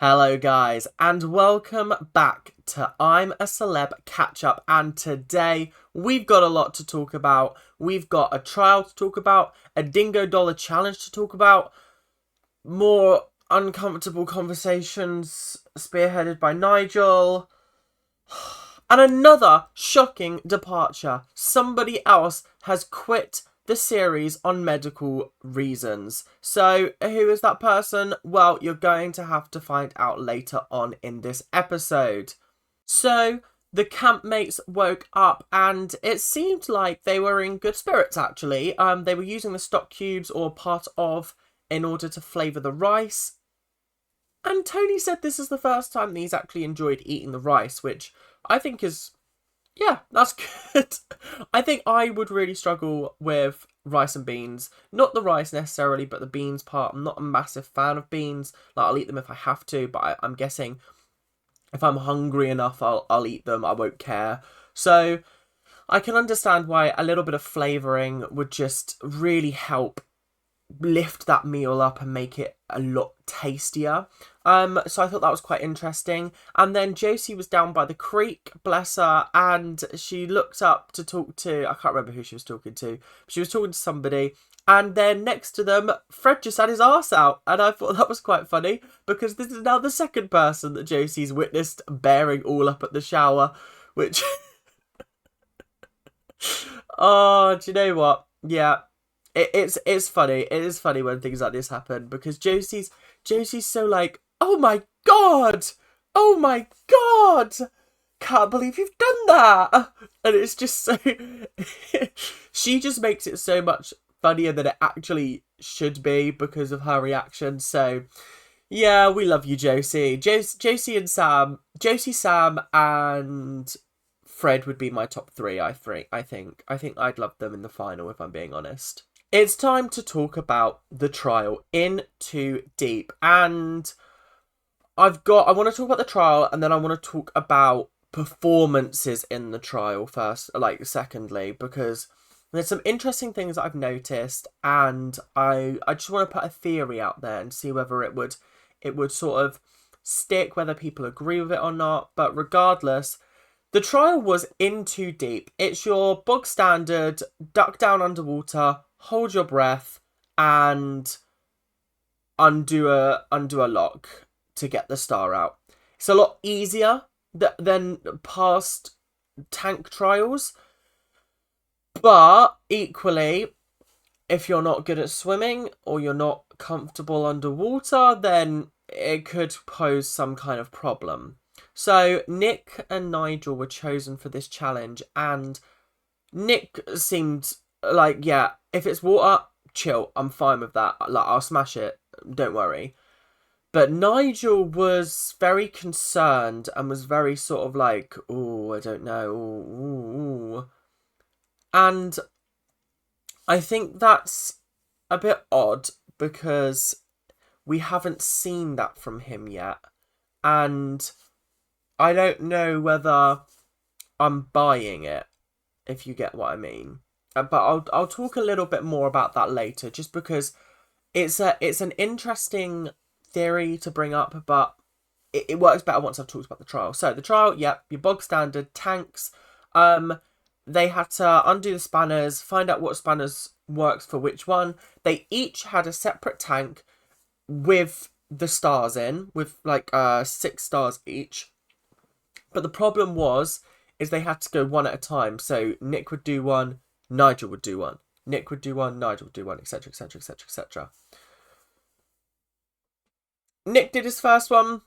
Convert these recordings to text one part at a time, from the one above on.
Hello guys and welcome back to I'm a Celeb Catch Up, and today we've got a lot to talk about. We've got a trial to talk about, a Dingo Dollar challenge to talk about, more uncomfortable conversations spearheaded by Nigel, and another shocking departure. Somebody else has quit the series on medical reasons. So, who is that person? Well, you're going to have to find out later on in this episode. So, the campmates woke up and it seemed like they were in good spirits, actually. They were using the stock cubes or part of in order to flavour the rice. And Tony said this is the first time that he's actually enjoyed eating the rice, which I think is, yeah, that's good. I think I would really struggle with rice and beans. Not the rice necessarily, but the beans part. I'm not a massive fan of beans. Like, I'll eat them if I have to, but I'm guessing if I'm hungry enough, I'll eat them. I won't care. So I can understand why a little bit of flavouring would just really help lift that meal up and make it a lot tastier. So I thought that was quite interesting. And then Josie was down by the creek, bless her, and she looked up to talk to, I can't remember who she was talking to, but she was talking to somebody. And then next to them, Fred just had his arse out. And I thought that was quite funny, because this is now the second person that Josie's witnessed bearing all up at the shower, which... Oh, do you know what? Yeah. It's funny. It is funny when things like this happen, because Josie's so like, oh my god, oh my god, can't believe you've done that, and it's just so she just makes it so much funnier than it actually should be because of her reaction. So yeah, we love you, Josie. Josie, Sam, and Fred would be my top three. I think I'd love them in the final, if I'm being honest. It's time to talk about the trial in too deep, and I want to talk about the trial, and then I want to talk about performances in the trial first, like secondly, because there's some interesting things that I've noticed, and I just want to put a theory out there and see whether it would sort of stick, whether people agree with it or not. But regardless, the trial was in too deep. It's your bog standard duck down underwater, hold your breath, and undo a lock to get the star out. It's a lot easier than past tank trials, but equally, if you're not good at swimming or you're not comfortable underwater, then it could pose some kind of problem. So Nick and Nigel were chosen for this challenge, and Nick seemed like, yeah, if it's water, chill, I'm fine with that. Like, I'll smash it, don't worry. But Nigel was very concerned and was very sort of like, oh, I don't know, ooh. And I think that's a bit odd, because we haven't seen that from him yet. And I don't know whether I'm buying it, if you get what I mean. But I'll talk a little bit more about that later, just because it's an interesting theory to bring up, but it works better once I've talked about the trial. So the trial, yep, your bog standard tanks. They had to undo the spanners, find out what spanners works for which one. They each had a separate tank with the stars in, with like 6 stars each. But the problem is they had to go one at a time. So Nick would do one, Nigel would do one. Nick would do one, Nigel would do one, etc, etc, etc, etc. Nick did his first one,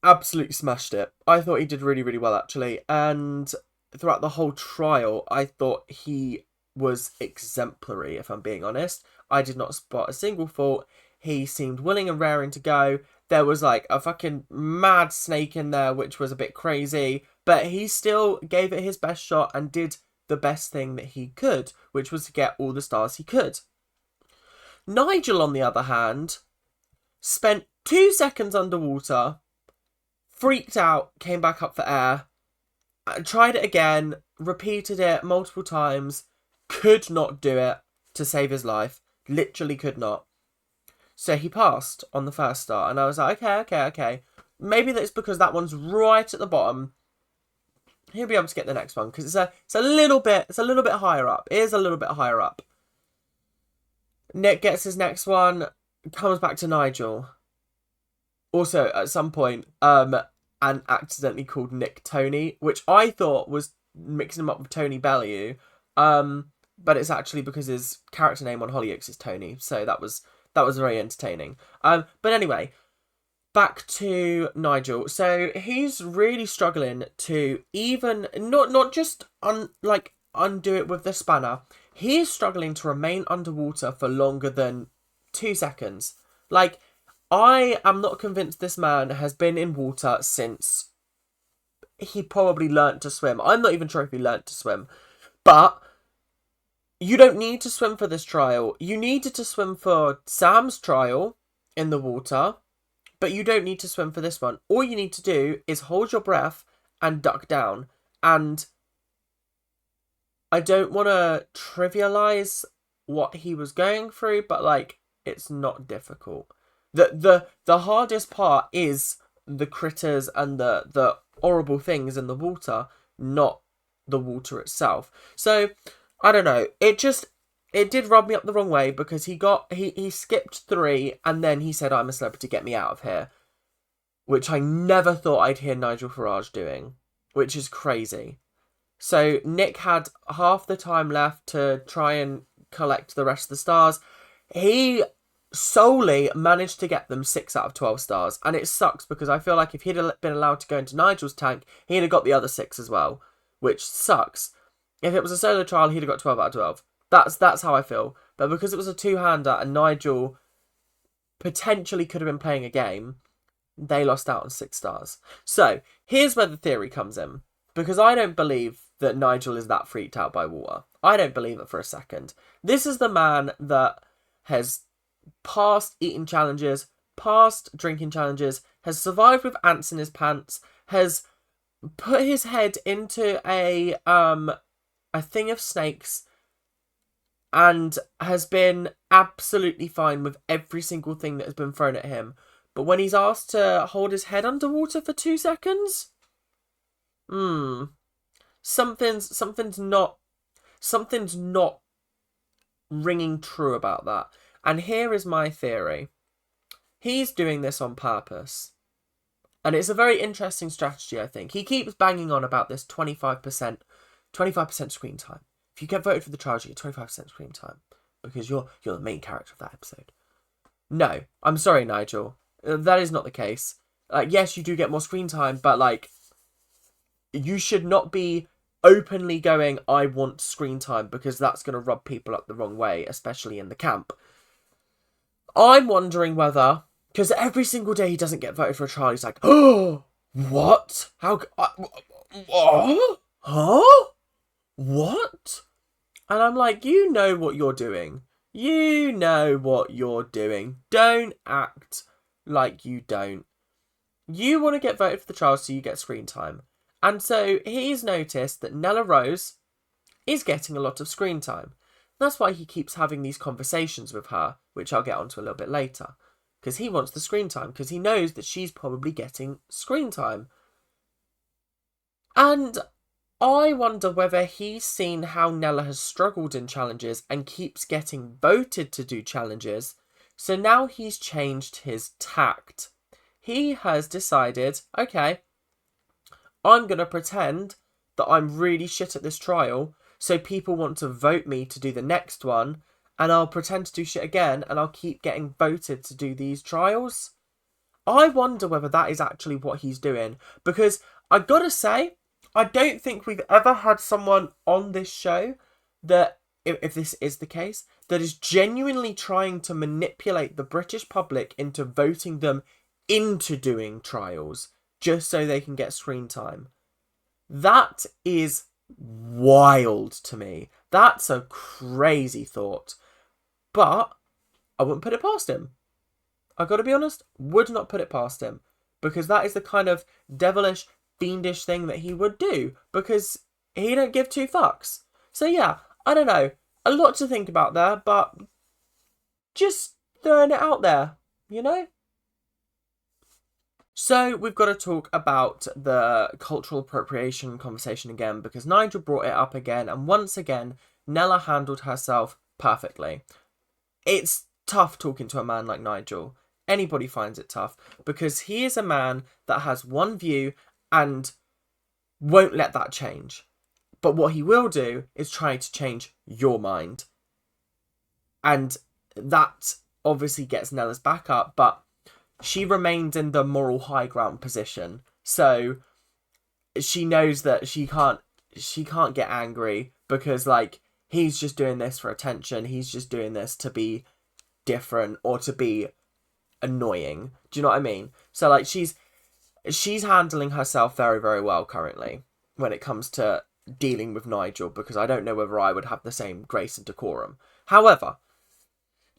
absolutely smashed it. I thought he did really, really well, actually. And throughout the whole trial, I thought he was exemplary, if I'm being honest. I did not spot a single fault. He seemed willing and raring to go. There was like a fucking mad snake in there, which was a bit crazy, but he still gave it his best shot and did the best thing that he could, which was to get all the stars he could. Nigel, on the other hand, spent 2 seconds underwater, freaked out, came back up for air, tried it again, repeated it multiple times, could not do it to save his life, literally could not. So he passed on the first star, and I was like, okay. Maybe that's because that one's right at the bottom. He'll be able to get the next one because it's a little bit higher up. It is a little bit higher up. Nick gets his next one, comes back to Nigel. Also, at some point, and accidentally called Nick Tony, which I thought was mixing him up with Tony Bellew. But it's actually because his character name on Hollyoaks is Tony, so that was very entertaining. But anyway, back to Nigel. So he's really struggling to even not just undo it with the spanner. He's struggling to remain underwater for longer than 2 seconds. Like, I am not convinced this man has been in water since he probably learnt to swim. I'm not even sure if he learnt to swim. But you don't need to swim for this trial. You needed to swim for Sam's trial in the water, but you don't need to swim for this one. All you need to do is hold your breath and duck down. And I don't want to trivialize what he was going through, but like, it's not difficult. The hardest part is the critters and the horrible things in the water, not the water itself. So I don't know. It did rub me up the wrong way because he skipped 3 and then he said, "I'm a celebrity, get me out of here," which I never thought I'd hear Nigel Farage doing, which is crazy. So Nick had half the time left to try and collect the rest of the stars. He solely managed to get them 6 out of 12 stars, and it sucks because I feel like if he'd been allowed to go into Nigel's tank, he'd have got the other 6 as well, which sucks. If it was a solo trial, he'd have got 12 out of 12. That's how I feel. But because it was a two-hander and Nigel potentially could have been playing a game, they lost out on 6 stars. So here's where the theory comes in, because I don't believe that Nigel is that freaked out by water. I don't believe it for a second. This is the man that has passed eating challenges, passed drinking challenges, has survived with ants in his pants, has put his head into a thing of snakes, and has been absolutely fine with every single thing that has been thrown at him. But when he's asked to hold his head underwater for 2 seconds, something's not ringing true about that. And here is my theory. He's doing this on purpose. And it's a very interesting strategy, I think. He keeps banging on about this 25% screen time. If you get voted for the trials, you get 25% screen time. Because you're the main character of that episode. No, I'm sorry, Nigel. That is not the case. Yes, you do get more screen time, but like, you should not be openly going, "I want screen time," because that's going to rub people up the wrong way, especially in the camp. I'm wondering whether, because every single day he doesn't get voted for a trial, he's like, "Oh, what? How? Huh? What?" And I'm like, you know what you're doing. You know what you're doing. Don't act like you don't. You want to get voted for the trial so you get screen time. And so he's noticed that Nella Rose is getting a lot of screen time. That's why he keeps having these conversations with her, which I'll get onto a little bit later. Because he wants the screen time, because he knows that she's probably getting screen time. And I wonder whether he's seen how Nella has struggled in challenges and keeps getting voted to do challenges. So now he's changed his tact. He has decided, okay, I'm going to pretend that I'm really shit at this trial, so people want to vote me to do the next one, and I'll pretend to do shit again, and I'll keep getting voted to do these trials. I wonder whether that is actually what he's doing, because I gotta say, I don't think we've ever had someone on this show that, if this is the case, that is genuinely trying to manipulate the British public into voting them into doing trials, just so they can get screen time. That is wild to me. That's a crazy thought. But I wouldn't put it past him. I gotta be honest, would not put it past him. Because that is the kind of devilish, fiendish thing that he would do. Because he don't give 2 fucks. So yeah, I don't know. A lot to think about there, but just throwing it out there, you know? So we've got to talk about the cultural appropriation conversation again, because Nigel brought it up again, and once again, Nella handled herself perfectly. It's tough talking to a man like Nigel. Anybody finds it tough, because he is a man that has one view and won't let that change. But what he will do is try to change your mind. And that obviously gets Nella's back up, but she remains in the moral high ground position. So she knows that she can't get angry, because like, he's just doing this for attention. He's just doing this to be different or to be annoying. Do you know what I mean? So like, she's handling herself very, very well currently when it comes to dealing with Nigel, because I don't know whether I would have the same grace and decorum. However,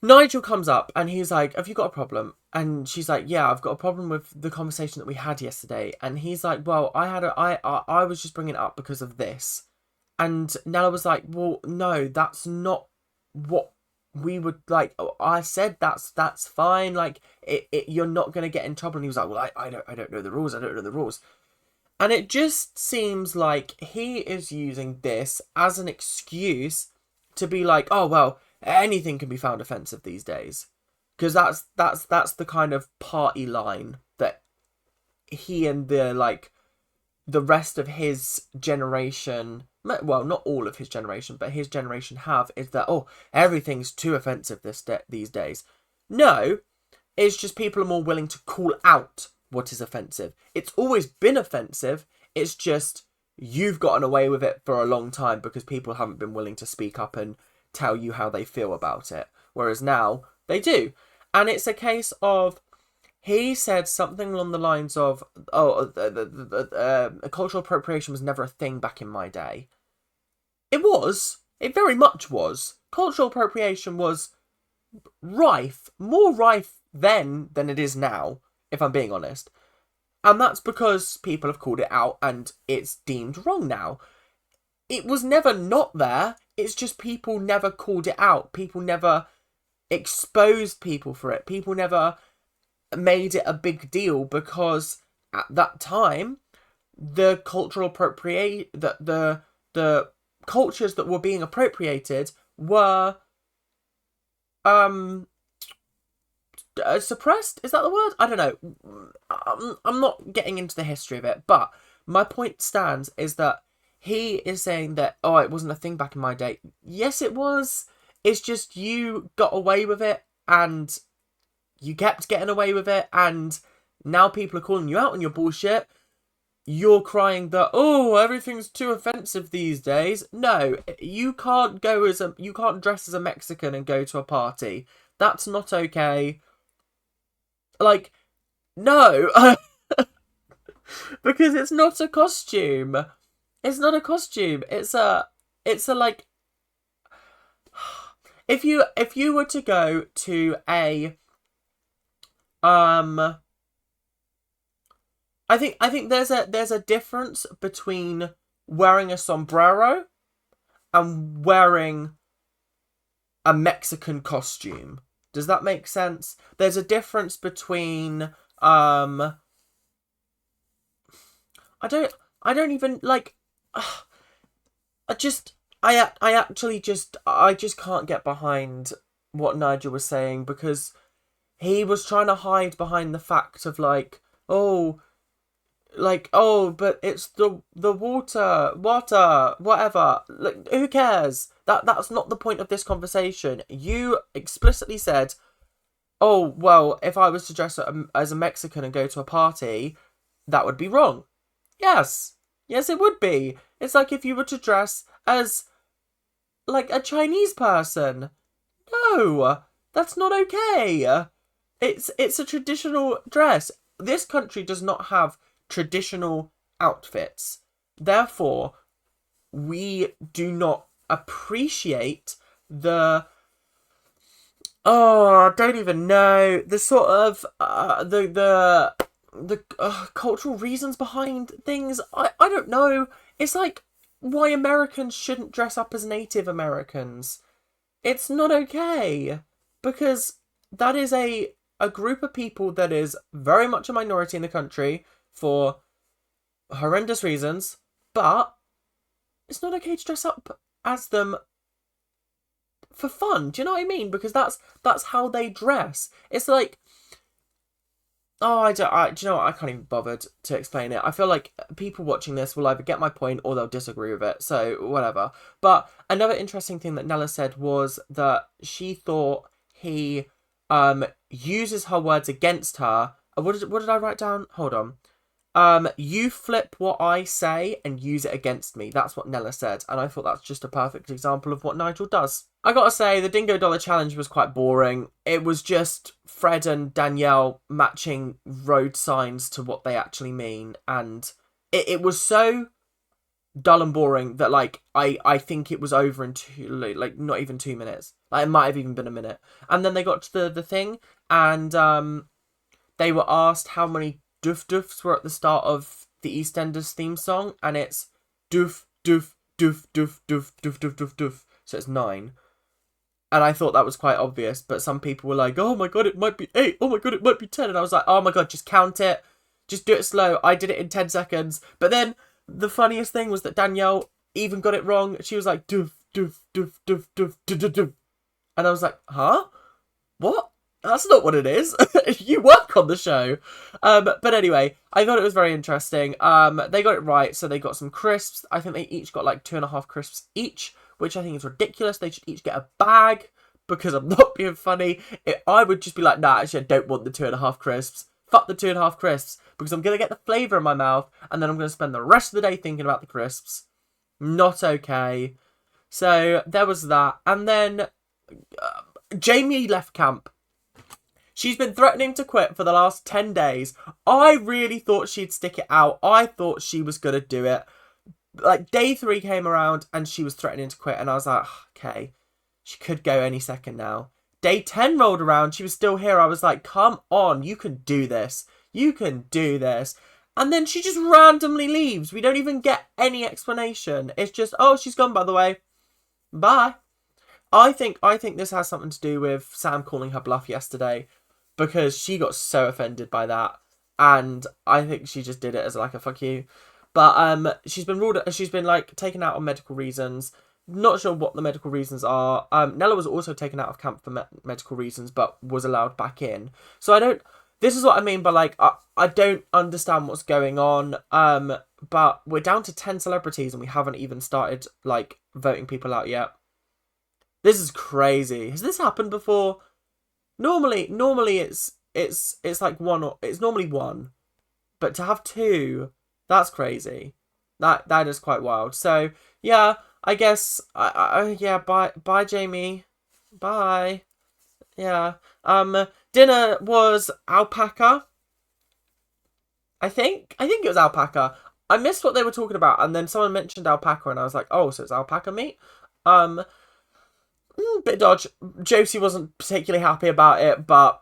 Nigel comes up and he's like, have you got a problem? And she's like, yeah, I've got a problem with the conversation that we had yesterday. And he's like, well, I was just bringing it up because of this. And Nella was like, well, no, that's not what we would like. I said that's fine. Like, you're not going to get in trouble. And he was like, well, I don't know the rules. I don't know the rules. And it just seems like he is using this as an excuse to be like, oh, well, anything can be found offensive these days. Because that's the kind of party line that he and the rest of his generation, well, not all of his generation, but his generation have, is that, oh, everything's too offensive these days. No, it's just people are more willing to call out what is offensive. It's always been offensive. It's just you've gotten away with it for a long time because people haven't been willing to speak up and tell you how they feel about it. Whereas now they do. And it's a case of, he said something along the lines of, oh, cultural appropriation was never a thing back in my day. It was. It very much was. Cultural appropriation was rife. More rife then than it is now, if I'm being honest. And that's because people have called it out and it's deemed wrong now. It was never not there. It's just people never called it out. People never exposed people for it. People never made it a big deal, because at that time the cultural the cultures that were being appropriated were suppressed. Is that the word? I don't know. I'm not getting into the history of it, but my point stands is that he is saying that, oh, it wasn't a thing back in my day. Yes, it was. It's just you got away with it, and you kept getting away with it, and now people are calling you out on your bullshit. You're crying that, oh, everything's too offensive these days. No, you can't dress as a Mexican and go to a party. That's not okay. Like, no. Because it's not a costume. It's not a costume. It's a like, if you were to go to a I think there's a difference between wearing a sombrero and wearing a Mexican costume. Does that make sense? There's a difference between I don't even like I just can't get behind what Nigel was saying, because he was trying to hide behind the fact of but it's the water, whatever. Like, who cares? That's not the point of this conversation. You explicitly said, oh, well, if I was to dress as a Mexican and go to a party, that would be wrong. Yes, it would be. It's like if you were to dress as like a Chinese person. No, that's not okay. It's a traditional dress. This country does not have traditional outfits. Therefore, we do not appreciate I don't even know, the sort of the cultural reasons behind things. I don't know. It's like why Americans shouldn't dress up as Native Americans. It's not okay, because that is a a group of people that is very much a minority in the country for horrendous reasons, but it's not okay to dress up as them for fun. Do you know what I mean? Because that's how they dress. It's like, oh, do you know what? I can't even bother to explain it. I feel like people watching this will either get my point or they'll disagree with it. So whatever. But another interesting thing that Nella said was that she thought he uses her words against her. What did I write down? Hold on. You flip what I say and use it against me. That's what Nella said. And I thought that's just a perfect example of what Nigel does. I gotta say, the Dingo Dollar Challenge was quite boring. It was just Fred and Danielle matching road signs to what they actually mean. And it was so dull and boring that, like, I think it was over in not even 2 minutes. Like, it might have even been a minute. And then they got to the thing, and they were asked how many doof doofs were at the start of the EastEnders theme song, and it's doof doof doof doof doof doof doof doof doof. So it's 9. And I thought that was quite obvious, but some people were like, oh my god, it might be 8. Oh my god, it might be 10. And I was like, oh my god, just count it. Just do it slow. I did it in 10 seconds. But then the funniest thing was that Danielle even got it wrong. She was like, doof doof doof doof doof doof doof doof. And I was like, huh? What? That's not what it is. You work on the show. But anyway, I thought it was very interesting. They got it right, so they got some crisps. I think they each got like 2.5 crisps each, which I think is ridiculous. They should each get a bag, because I'm not being funny. I would just be like, nah, actually, I don't want the 2.5 crisps. Fuck the 2.5 crisps, because I'm going to get the flavour in my mouth, and then I'm going to spend the rest of the day thinking about the crisps. Not okay. So there was that. And then Jamie left camp. She's been threatening to quit for the last 10 days. I really thought she'd stick it out. I thought she was going to do it. Like, day 3 came around and she was threatening to quit. And I was like, okay, she could go any second now. Day 10 rolled around. She was still here. I was like, come on, you can do this. You can do this. And then she just randomly leaves. We don't even get any explanation. It's just, oh, she's gone, by the way. Bye. I think this has something to do with Sam calling her bluff yesterday, because she got so offended by that, and I think she just did it as like a fuck you. But she's been like taken out on medical reasons. Not sure what the medical reasons are. Nella was also taken out of camp for medical reasons, but was allowed back in. So this is what I mean by, like, I don't understand what's going on. But we're down to 10 celebrities and we haven't even started, like, voting people out yet. This is crazy. Has this happened before? Normally it's like one, or it's normally one, but to have 2, that's crazy. That is quite wild. So yeah, I guess yeah. Bye, Jamie. Bye. Yeah. Dinner was alpaca. I think it was alpaca. I missed what they were talking about, and then someone mentioned alpaca, and I was like, oh, so it's alpaca meat. Bit dodge. Josie wasn't particularly happy about it, but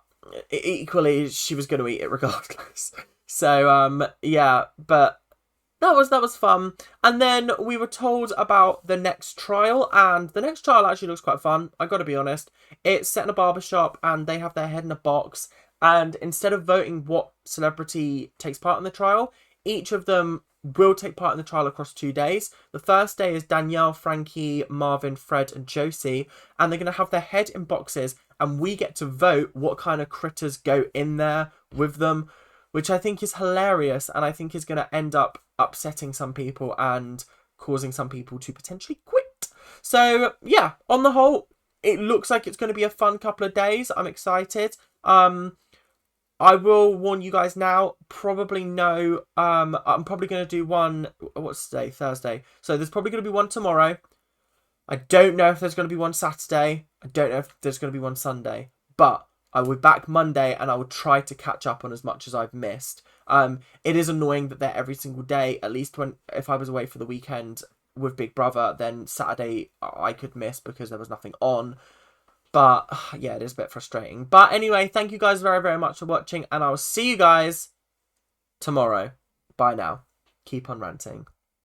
equally she was going to eat it regardless. So yeah, but that was fun. And then we were told about the next trial, and the next trial actually looks quite fun. I got to be honest. It's set in a barbershop, and they have their head in a box. And instead of voting what celebrity takes part in the trial, each of them will take part in the trial across 2 days. The first day is Danielle, Frankie, Marvin, Fred and Josie, and they're going to have their head in boxes, and we get to vote what kind of critters go in there with them, which I think is hilarious, and I think is going to end up upsetting some people and causing some people to potentially quit. So yeah, on the whole, it looks like it's going to be a fun couple of days. I'm excited. I will warn you guys now, probably no, I'm probably going to do one, what's today, Thursday, so there's probably going to be one tomorrow. I don't know if there's going to be one Saturday, I don't know if there's going to be one Sunday, but I will be back Monday, and I will try to catch up on as much as I've missed. It is annoying that they're every single day, at least if I was away for the weekend with Big Brother, then Saturday I could miss because there was nothing on. But yeah, it is a bit frustrating. But anyway, thank you guys very, very much for watching, and I will see you guys tomorrow. Bye now. Keep on ranting.